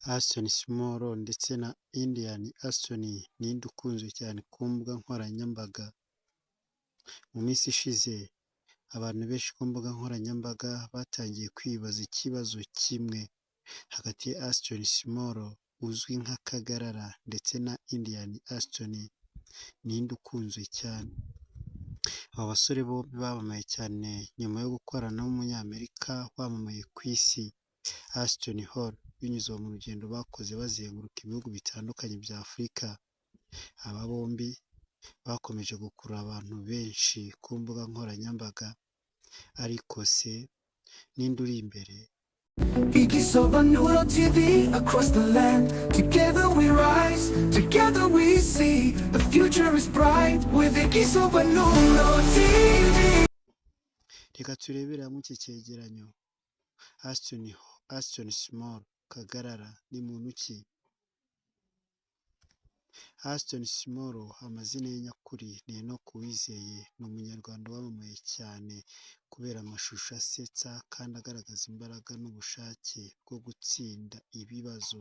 Aston Small ndetse na Indian Aston ninde ukunzwe cyane ku mbuga nkoranyambaga. Mu minsi ishize abantu benshi ku mbuga nkoranyambaga batangiye kwibaza ikibazo kimwe hagati ya Aston Small uzwi nka Kagarara ndetse na Indian Aston ninde ukunzwe cyane. Aba basore bombi bamamaye cyane nyuma yo gukorana n'umunyamerika wamamaye ku isi Aston Hall binyuze mu rugendo bakoze bazenguruka ibihugu bitandukanye bya Afurika. Aba bombi bakomeje gukurura abantu benshi ku mbuga nkoranyambaga, ariko se ninde uri imbere? Igisobanuro TV across the land. Together we rise, together we see. The future is bright with Igisobanuro TV. Reka turebere hamwe iki cyegeranyo. Aston Small Kagarara ni muntu ki? Aston Small amazina ye nyakuri ni Enoch Uwizeye, ni umunyarwanda wamamaye cyane kubera amashusho asetsa kandi agaragaza imbaraga n'ubushake bwo gutsinda ibibazo,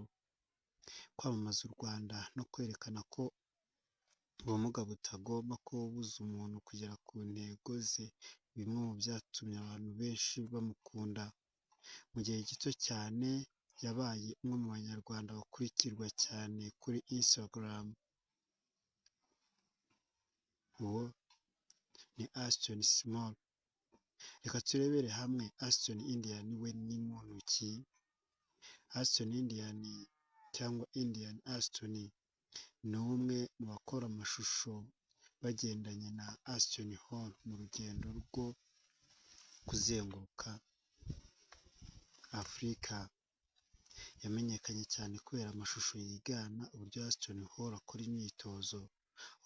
kwamamaza u Rwanda no kwerekana ko ubumuga butagomba kubuza umuntu kugera ku ntego ze. Bimwe mu byatumye abantu benshi bamukunda. Mu gihe gito cyane yabaye umwe mu banyarwanda bakurikirwa cyane kuri Instagram. Uwo ni Aston Small. Reka turebere hamwe Aston Indian we ni muntu ki? Aston Indian cyangwa Indian Aston ni umwe mu bakora amashusho bagendanye na Aston Hall mu rugendo rwo kuzenguruka Afurika. Yamenyekanye cyane kubera amashusho yigana uburyo Aston Hall akora imyitozo,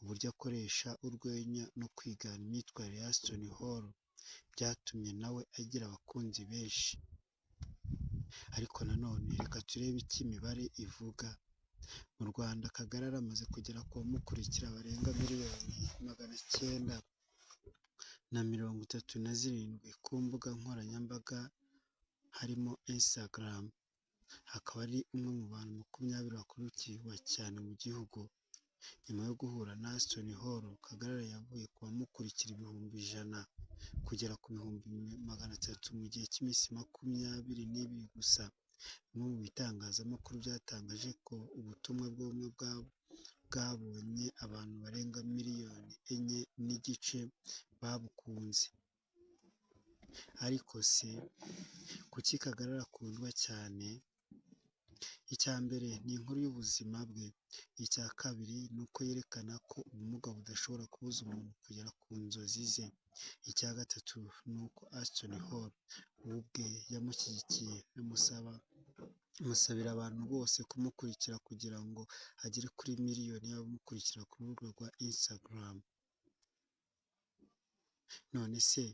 uburyo akoresha urwenya no kwigana imyitwarire ya Aston Hall byatumye nawe agira abakunzi benshi. Ariko nanone reka turebe icyo imibare ivuga. Mu Rwanda Kagarara amaze kugera ku bamukurikira barenga 937,000 ku mbuga nkoranyambaga harimo Instagram. Akaba ari umwe mu bantu 20 bakurikirwa cyane mu gihugu. Nyuma yo guhura na Aston Hall, Kagarara yavuye ku bamukurikira 100,000 kugera ku 300,000 mu gihe cy'iminsi 22 gusa. Bimwe mu bitangazamakuru byatangaje ko ubutumwa bw'ubumwe bwabonye abantu barenga 4,500,000 babukunze. Ariko se kuki Kagarara akundwa cyane? Icya mbere ni inkuru y'ubuzima bwe. Icya kabiri ni uko yerekana ko ubumuga budashobora kubuza umuntu kugera ku nzozi ze. Icya gatatu ni uko Aston Hall ubwe yamushyigikiye amusabira abantu bose kumukurikira kugira ngo agere kuri miliyoni y'abamukurikira ku rubuga rwa Instagram. None se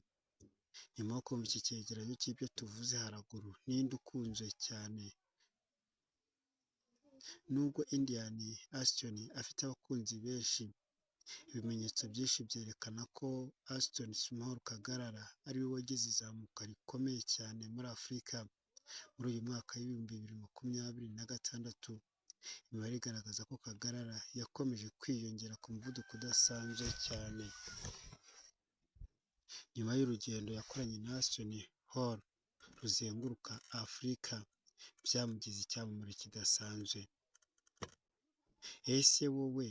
nyuma yo kumva iki cyegeranyo cy'ibyo tuvuze haraguru, ninde ukunzwe cyane? Nubwo Indian Aston afite abakunzi benshi, ibimenyetso byinshi byerekana ko Aston Small Kagarara ari we wagize izamuka rikomeye cyane muri Afurika. Muri uyu mwaka w'2026, imibare igaragaza ko Kagarara yakomeje kwiyongera ku muvuduko udasanzwe cyane. Nyuma y'urugendo yakoranye na Aston Hall ruzenguruka Afurika, byamugize icyamamare kidasanzwe. Ese wowe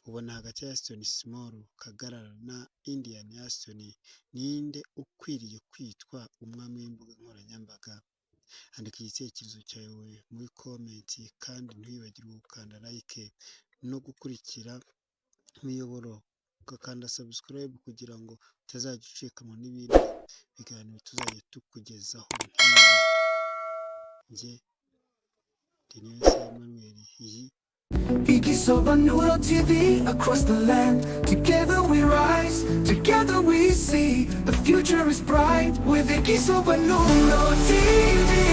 ubona hagati ya Aston Small Kagarara na Indian Aston ninde ukwiriye kwitwa umwami w'imbuga nkoranyambaga? Andika igitekerezo cyawe muri comment kandi ntiwibagirwe gukanda like no gukurikira imiyoboro, ugakanda subscribe kugira ngo utazajya ucikanwa n'ibindi biganiro tuzajya tukugezaho nk'ibi. Njye Denise Emmanuel, iyi Igisobanuro TV across the land. Together we rise, together we see. The future is bright with Igisobanuro TV.